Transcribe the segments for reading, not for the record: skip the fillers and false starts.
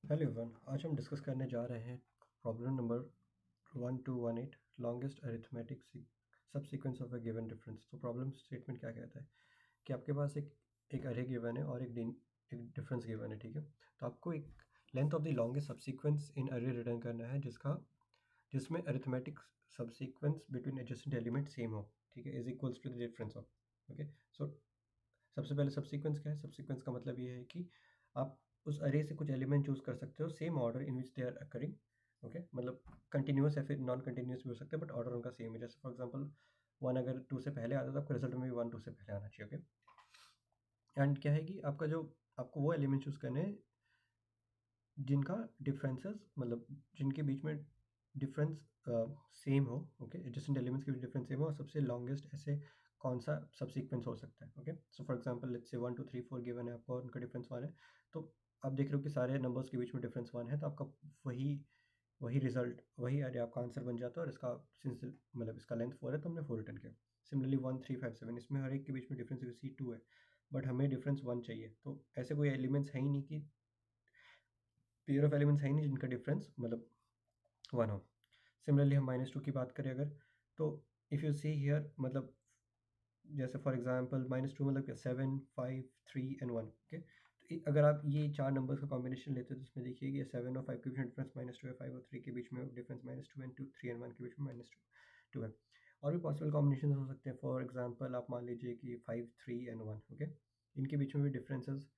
Hello everyone, आज हम discuss करने जा रहे हैं प्रॉब्लम नंबर 1218 लॉन्गेस्ट अरिथमेटिक सब sequence of a given difference. तो प्रॉब्लम स्टेटमेंट क्या कहता है कि आपके पास एक अरे गिवन है और एक डिफरेंस गिवन है, ठीक है। तो आपको एक length of the longest subsequence in array return करना है जिसमें arithmetic subsequence between adjacent element same हो, ठीक है, is equals to the difference of. Okay, so सबसे पहले सबसीक्वेंस क्या है? सबसीक्वेंस का मतलब ये है कि आप उस अरे से कुछ एलिमेंट चूज कर सकते हो same order in which they are occurring. Okay, मतलब कंटिन्यूस या फिर नॉन कंटिन्यूस भी हो सकता है, बट ऑर्डर उनका सेम है। जैसे फॉर एग्जांपल 1 अगर 2 से पहले आता है तो आपको रिजल्ट में भी 1 2 से पहले आना चाहिए। ओके, एंड क्या है कि आपको वो एलिमेंट चूज करने हैं जिनका डिफरेंसेस, मतलब जिनके बीच में डिफरेंस सेम हो। ओके, एडजेसेंट एलिमेंट्स के बीच डिफरेंस सेम हो, और सबसे लॉन्गेस्ट ऐसे कौन सा सबसीक्वेंस हो सकता है। Okay, so for example let's से 1 2 3 4 गिवन है आपको और उनका डिफरेंस 1 है। तो आप देख रहे हो कि सारे नंबर्स के बीच में डिफरेंस 1 है, तो आपका वही वही रिजल्ट, वही अरे आपका आंसर बन जाता है। और इसका सिंस मतलब इसका लेंथ 4 है तो हमने 4 रिटर्न किया। सिमिलरली 1 3 5 7 इसमें हर एक के बीच में डिफरेंस सी 2 है, बट हमें डिफरेंस 1 चाहिए। तो ऐसे कोई एलिमेंट्स है ही नहीं कि पेयर ऑफ एलिमेंट्स है ही नहीं जिनका डिफरेंस मतलब 1 हो। सिमिलरली हम -2 की बात करें अगर, तो इफ़ यू सी हियर, मतलब जैसे फॉर एग्जांपल -2 मतलब क्या, 7 5 3 एंड 1। ओके, तो अगर आप ये चार नंबर्स का कॉम्बिनेशन लेते हो तो इसमें देखिए कि 7 और 5 के बीच में डिफरेंस -2 है, 5 और 3 के बीच में डिफरेंस -2 एंड 2 3 एंड 1 के बीच में -2 है। और भी पॉसिबल कॉम्बिनेशन हो सकते हैं। फॉर एग्जांपल आप मान लीजिए कि 5 3 एंड 1। ओके, इनके बीच में भी डिफरेंसेस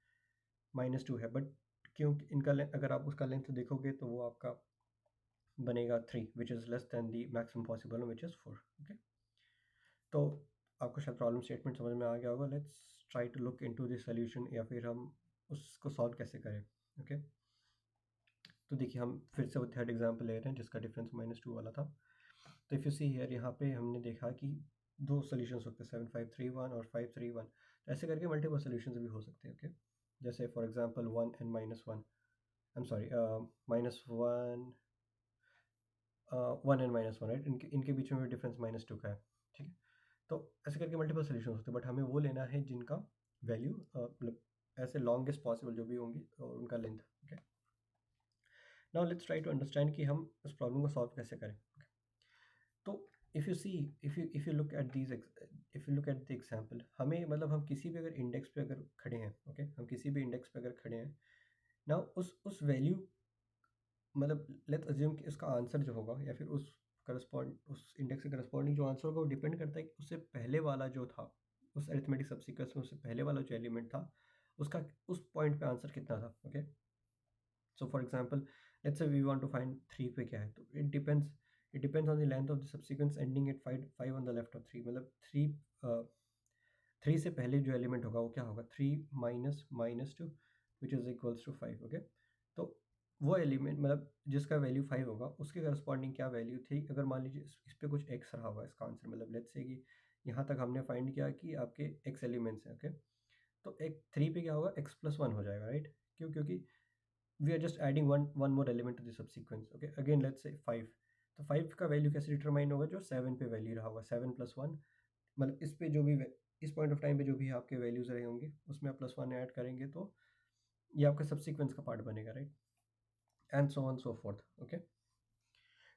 -2 है, बट क्योंकि अगर आप उसका लेंथ देखोगे तो वो आपका बनेगा 3 which is less than the maximum possible which is 4। Okay, तो आपको शायद प्रॉब्लम स्टेटमेंट समझ में आ गया होगा। Let's try to look into the solution, या फिर हम उसको सॉल्व कैसे करें। ओके, तो देखिए हम फिर से वो थर्ड एग्जांपल ले रहे हैं जिसका डिफरेंस -2 वाला था। तो इफ़ यू सी हियर, यहाँ पे हमने देखा कि दो सॉल्यूशंस होते हैं, 7 5 3 1 और 5 3 1। तो ऐसे करके मल्टीपल सॉल्यूशंस भी हो सकते हैं। ओके, जैसे for example 1 and -1, I am sorry, -1 1 and -1, right, इनके इनके बीच में भी डिफरेंस -2 का है, ठीक है। तो ऐसे करके मल्टीपल सॉल्यूशन होते हैं, बट हमें वो लेना है जिनका वैल्यू मतलब ऐसे लॉन्गेस्ट पॉसिबल जो भी होंगी और उनका length. Okay, now let's try to understand कि हम उस प्रॉब्लम को सॉल्व कैसे करें। Okay? तो if you look at the example, हमें मतलब हम किसी भी अगर इंडेक्स पे अगर खड़े हैं, ओके, हम किसी भी इंडेक्स पे अगर खड़े हैं ना, उस वैल्यू, मतलब लेट्स अज्यूम कि उसका आंसर जो होगा या फिर उस इंडेक्स के करस्पॉन्डिंग जो आंसर होगा वो डिपेंड करता है कि उससे पहले वाला जो था, उस अरिथमेटिक सबसीक्वेंस में उससे पहले वाला जो एलिमेंट था उसका उस पॉइंट पे आंसर कितना था। Okay, so for example let's say we want to find 3 पे क्या है, तो it depends on the length of the subsequence ending at 5 on the left of 3। मतलब 3 से पहले जो एलिमेंट होगा वो क्या होगा, 3 minus -2 which is equals to 5। Okay, तो वो एलिमेंट मतलब जिसका वैल्यू 5 होगा उसके करस्पॉन्डिंग क्या वैल्यू थी, अगर मान लीजिए इस पे कुछ एक्स रहा होगा इसका आंसर, मतलब लेट्स से कि यहाँ तक हमने फाइंड किया कि आपके एक्स एलिमेंट्स हैं। ओके, तो एक 3 पे क्या होगा, एक्स प्लस 1 हो जाएगा, राइट। क्यों? क्योंकि we are just adding one more element to the subsequence. Okay, again let's say 5, तो 5 का वैल्यू कैसे डिटरमाइन होगा, जो 7 पे वैल्यू रहा होगा, 7 प्लस 1, मतलब इस पे जो भी इस पॉइंट ऑफ टाइम पे जो भी आपके वैल्यूज रहे होंगे उसमें आप +1 ऐड करेंगे तो ये आपका सबसीक्वेंस का पार्ट बनेगा, right, and so on so fourth. Okay,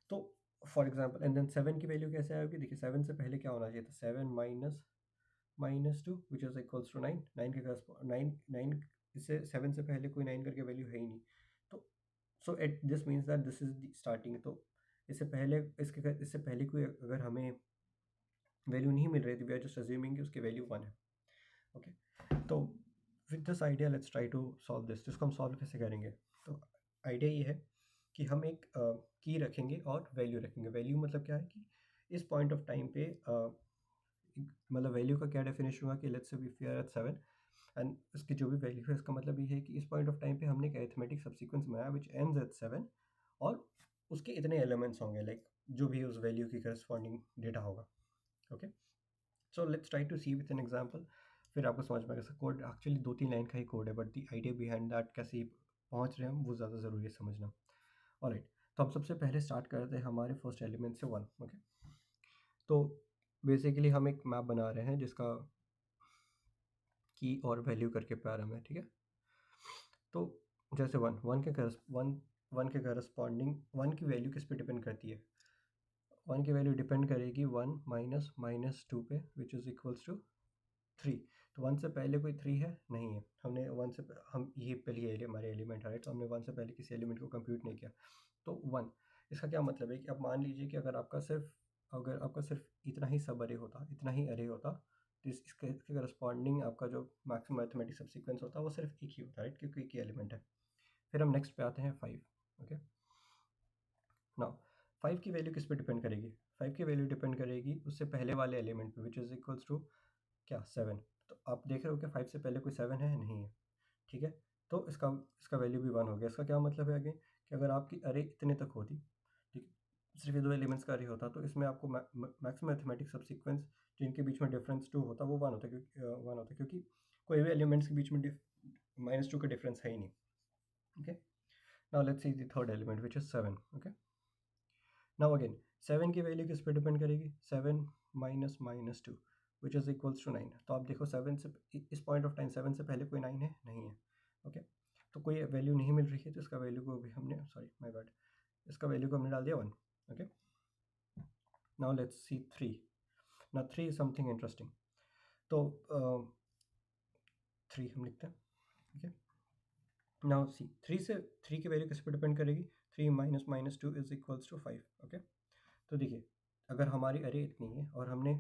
तो फॉर एग्जांपल एंड देन 7 की वैल्यू कैसे आएगी, देखिए 7 से पहले क्या होना चाहिए था, 7 minus -2 which is equals to 9। 9 के 9 इससे 7 से पहले कोई 9 करके वैल्यू है ही नहीं। तो so at this means that this is the starting. तो इससे पहले कोई अगर हमें वैल्यू नहीं मिल रही थी, वी आर जस्ट अज्यूमिंग कि उसकी वैल्यू 1 है। ओके, तो with this idea let's try to solve this. तो इसको हम सॉल्व कैसे करेंगे? तो आइडिया ये है कि हम एक की रखेंगे और वैल्यू रखेंगे। वैल्यू मतलब क्या है कि इस पॉइंट ऑफ टाइम पे मतलब वैल्यू का क्या डेफिनेशन हुआ कि let's say we are eight 7 and इसकी जो भी वैल्यू है इसका मतलब ये है कि इस पॉइंट ऑफ टाइम पे हमने एक अरिथमेटिक सबसीक्वेंस बनाया विच एंड्स एट 7, और उसके इतने एलिमेंट्स होंगे, लाइक जो भी उस वैल्यू की करस्पॉन्डिंग डेटा होगा। Okay, so let's try to see with an example, फिर आपको समझ में आएगा। कोड एक्चुअली 2-3 लाइन का ही कोड है, but the idea behind that कैसे पहुंच रहे हैं हम वो ज़्यादा ज़रूरी है समझना। ऑलराइट, तो हम सबसे पहले स्टार्ट करते हैं हमारे फर्स्ट एलिमेंट से 1। ओके, तो बेसिकली हम एक मैप बना रहे हैं जिसका की और वैल्यू करके पैराम है, ठीक है। तो जैसे वन के करस्पॉन्डिंग वन की वैल्यू किस पे डिपेंड करती है? वन की वैल्यू डिपेंड करेगी वन माइनस माइनस टू पे, विच इज़ इक्वल्स टू 3। तो वन से पहले कोई 3 है? नहीं है। हमने वन से हम ये पहली हमारे एलिमेंट है, तो हमने वन से पहले किसी एलिमेंट को कंप्यूट नहीं किया, तो वन। इसका क्या मतलब है कि अब मान लीजिए कि अगर आपका सिर्फ इतना ही सब अरे होता, इतना ही अरे होता, तो इसके करस्पॉन्डिंग आपका जो मैक्सिमम मैथमेटिक्स सब होता है वो सिर्फ एक ही होता है, राइट, क्योंकि एक ही एलिमेंट है। फिर हम नेक्स्ट पे आते हैं 5। ओके, नाउ 5 की वैल्यू किस पे डिपेंड करेगी? 5 की वैल्यू डिपेंड करेगी उससे पहले वाले एलिमेंट पे, विच इज़ इक्वल्स टू क्या, 7। तो आप देख रहे हो कि 5 से पहले कोई 7 है? नहीं है, ठीक है। तो इसका इसका वैल्यू भी 1 हो गया। इसका क्या मतलब है आगे, कि अगर आपकी अरे इतने तक होती, ठीक है, सिर्फ ये दो एलिमेंट्स का अरे होता, तो इसमें आपको मैक्सिमम मैथमेटिक्स सब सीक्वेंस जिनके बीच में डिफरेंस 2 होता वो 1 होता, क्योंकि कोई भी एलिमेंट्स के बीच में -2 का डिफरेंस है ही नहीं। Okay, now let's see the third element which is 7। Okay, now again 7 की वैल्यू किस पे डिपेंड करेगी? 7 minus minus two which is equals to 9। तो आप देखो 7 से इस पॉइंट ऑफ टाइम 7 से पहले कोई 9 है? नहीं है। ओके, तो कोई वैल्यू नहीं मिल रही है, तो इसका वैल्यू को भी हमने, सॉरी माय बैड, इसका वैल्यू को हमने डाल दिया 1। Okay, now let's C 3। Now 3 is something interesting. तो 3 हम लिखते हैं। ओके, नाउ सी 3 की वैल्यू किस पे डिपेंड करेगी? 3 minus minus two is equals to 5। Okay, तो देखिए अगर हमारी अरे इतनी है और हमने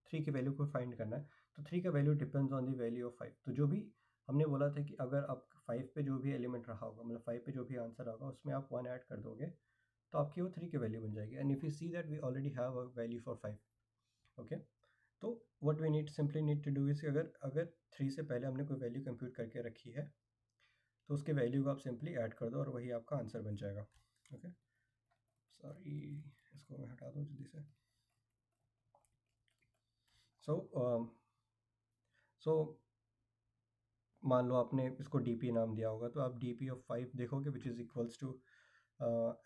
3 की वैल्यू को फाइंड करना है, तो 3 का value depends on the value of 5। तो जो भी हमने बोला था कि अगर आप 5 पे जो भी एलिमेंट रहा होगा, मतलब 5 पे जो भी आंसर होगा उसमें आप 1 ऐड कर दोगे, तो आपकी वो 3 की वैल्यू बन जाएगी। And if you see that we already have a value for 5। Okay, तो what we simply need to do is, अगर अगर 3 से पहले हमने कोई वैल्यू कंप्यूट करके रखी है, तो उसके वैल्यू को आप सिंपली ऐड कर दो और वही आपका आंसर बन जाएगा। ओके, सॉरी, इसको मैं हटा दूँ जल्दी से। सो मान लो आपने इसको डी नाम दिया होगा, तो आप डी ऑफ 5 देखोगे, विच इज़ इक्वल्स टू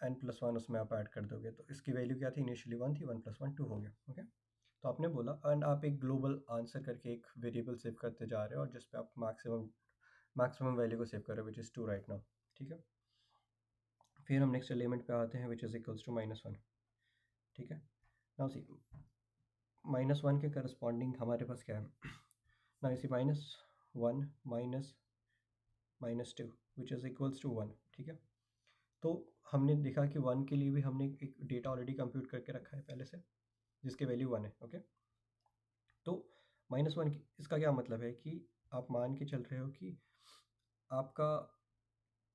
n+1, उसमें आप ऐड कर दोगे। तो इसकी वैल्यू क्या थी? इनिशियली 1 थी, 1+1 2 हो गया। ओके, तो आपने बोला, एंड आप एक ग्लोबल आंसर करके एक वेरिएबल सेव करते जा रहे हो, और जिस पे आप मैक्सिमम वैल्यू को सेव कर रहे हो, विच इज़ 2 राइट नाउ। ठीक है, फिर हम नेक्स्ट एलिमेंट पे आते हैं, विच इज़ इक्वल्स टू -1। ठीक है, नाउ सी -1 के करस्पॉन्डिंग हमारे पास क्या है ना, इसी -1 minus -2 which is equals to 1। ठीक है, तो हमने देखा कि 1 के लिए भी हमने एक डेटा ऑलरेडी कंप्यूट करके रखा है पहले से, जिसके वैल्यू 1 है। ओके, तो -1 इसका क्या मतलब है कि आप मान के चल रहे हो कि आपका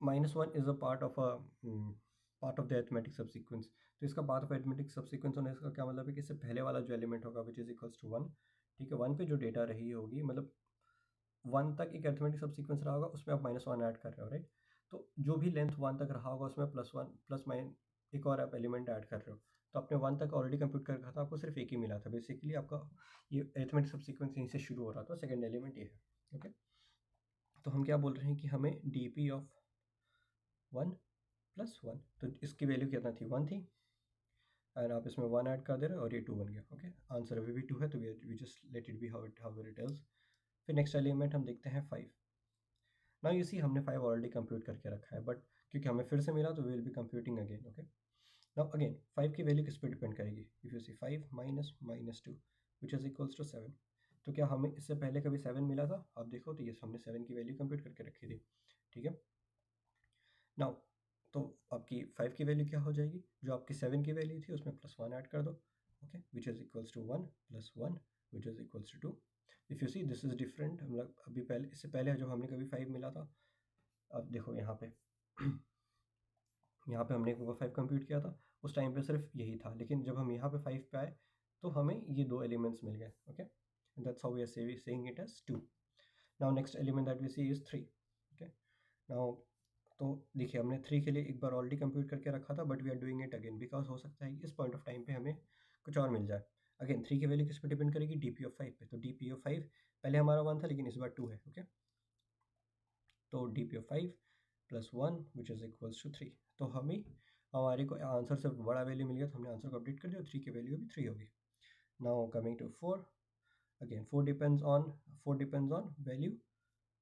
-1 is a part of the arithmetic सब सीक्वेंस। तो इसका पार्ट ऑफ अरिथमेटिक सब सीक्वेंस होने का क्या मतलब है कि इससे पहले वाला जो एलिमेंट होगा, विच इज़ इक्वल्स टू 1। ठीक है, 1 पे जो डेटा रही होगी, मतलब 1 तक एक अरिथमेटिक सब सीक्वेंस रहा होगा, उसमें आप -1 ऐड कर रहे हो, राइट। तो जो भी लेंथ 1 तक रहा होगा, उसमें +1 प्लस माइन एक और आप एलिमेंट ऐड कर रहे हो। तो आपने 1 तक ऑलरेडी कंप्यूट कर रखा था, आपको सिर्फ एक ही मिला था। बेसिकली आपका ये अरिथमेटिक सब सीक्वेंस यहीं से शुरू हो रहा था, सेकंड एलिमेंट ये है। ओके, तो हम क्या बोल रहे हैं कि हमें डी ऑफ 1+1, तो इसकी वैल्यू कितना थी? 1 थी, एंड आप इसमें 1 ऐड कर दे रहे हो और ये 2 बन गया। ओके, आंसर अभी भी 2 है, तो we just let it be how it is. फिर नेक्स्ट एलिमेंट हम देखते हैं 5। ना यू सी हमने 5 ऑलरेडी कंप्यूट करके रखा है, बट क्योंकि हमें फिर से मिला, तो we will be computing again. Okay, now again 5 की वैल्यू किस पे डिपेंड करेगी? If you see 5 minus -2 which is equals to 7। तो क्या हमें इससे पहले कभी 7 मिला था? आप देखो, तो ये हमने 7 की वैल्यू कंप्यूट करके रखी थी। ठीक है, नाउ तो आपकी 5 की वैल्यू क्या हो जाएगी? जो आपकी 7 की वैल्यू थी उसमें +1 ऐड कर दो। Okay, which is equals to 1 + 1 which is equals to 2। If you see this is different, मतलब अभी पहले, इससे पहले जो हमने कभी 5 मिला था, अब देखो यहाँ पे यहाँ पे हमने 5 कंप्यूट किया था, उस टाइम पे सिर्फ यही था, लेकिन जब हम यहाँ पे 5 पे आए, तो हमें ये दो एलिमेंट्स मिल गए। Okay, and that's how we are saying it as 2। Now next element that we see is 3। Okay, now तो देखिए हमने 3 के लिए एक बार ऑलरेडी कंप्यूट करके रखा था, but we are doing it again, because हो सकता है कि इस पॉइंट ऑफ टाइम पे हमें कुछ और मिल जाए। अगेन 3 की वैल्यू किस पे डिपेंड करेगी? डी ऑफ 5 पे। तो डी ऑफ 5 पहले हमारा 1 था, लेकिन इस बार 2 है। ओके, तो D of 5 + 1 which is equals to 3। तो हमारे को आंसर से बड़ा वैल्यू मिल गया, तो हमने आंसर को अपडेट कर दिया, 3 की वैल्यू भी 3 होगी। Now coming to 4, again 4 depends on value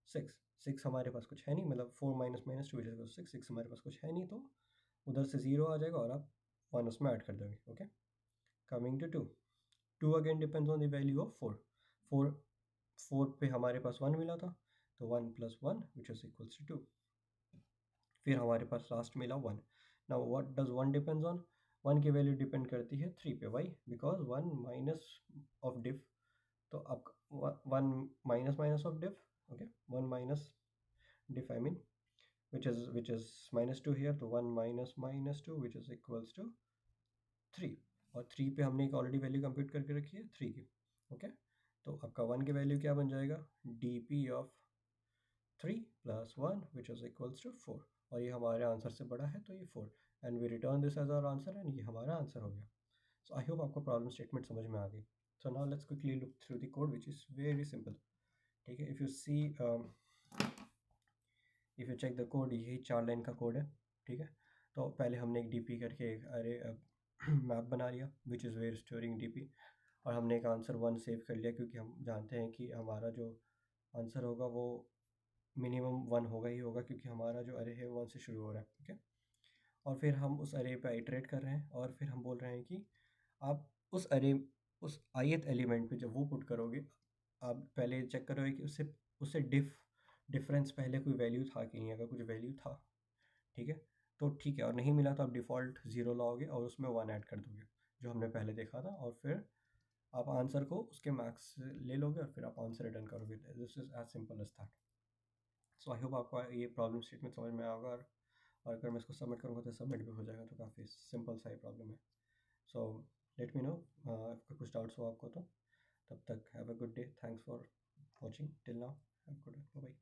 6 6 हमारे पास कुछ है नहीं, मतलब 4 माइनस माइनस टू इज 6, 6 हमारे पास कुछ है नहीं, तो उधर से 0 आ जाएगा और आप 1 उसमें ऐड कर दोगे। Okay, coming to 2, 2 again depends on the value of 4, 4 4 पे हमारे पास 1 मिला था, तो 1 plus 1 which is equals to 2। फिर हमारे पास लास्ट मिला 1। Now what does 1 depends on, 1 की वैल्यू डिपेंड करती है 3 पे। Why? Because 1 minus of diff, तो आप 1 minus minus of diff, okay, 1 minus diff I mean, which is -2 here, तो 1 minus minus 2 which is equals to 3, और 3 पे हमने एक ऑलरेडी वैल्यू कंप्यूट करके रखी है 3 की। ओके, तो आपका 1 की वैल्यू क्या बन जाएगा, dp of 3 plus 1 which is equals to 4, और ये हमारे आंसर से बड़ा है तो ये 4, and we return this as our answer, and ये हमारा आंसर हो गया। सो आई होप आपको प्रॉब्लम स्टेटमेंट समझ में आ गई। So now let's quickly look through the code which is very simple. ठीक है, if you see, if you check the code, यही 4 लाइन का कोड है। ठीक है, तो पहले हमने एक डीपी करके एक अरे मैप बना लिया which is where storing DP, और हमने एक आंसर 1 सेव कर लिया, क्योंकि हम जानते हैं कि हमारा जो आंसर होगा वो मिनिमम 1 होगा ही होगा, क्योंकि हमारा जो अरे है 1 से शुरू हो रहा है। ठीक है, और फिर हम उस अरे पे आइटरेट कर रहे हैं, और फिर हम बोल रहे हैं कि आप उस अरे, उस ith एलिमेंट पे जब वो पुट करोगे, आप पहले चेक करोगे कि उससे उससे डिफरेंस पहले कोई वैल्यू था कि नहीं। अगर कुछ वैल्यू था, ठीक है, तो ठीक है, और नहीं मिला तो आप डिफ़ॉल्ट 0 लाओगे और उसमें 1 ऐड कर दोगे, जो हमने पहले देखा था, और फिर आप आंसर को उसके मैक्स ले लोगे और फिर आप आंसर रिटर्न करोगे। This is as simple as that. So I hope आपको ये प्रॉब्लम स्टेटमेंट समझ में आएगा, और अगर मैं इसको सबमिट करूँगा तो सबमिट भी हो जाएगा, तो काफ़ी सिंपल सा ही प्रॉब्लम है। सो लेट मी नो अगर कुछ डाउट्स हो आपको तो। तब तक have a good day, thanks for watching till now, have a good day, bye bye.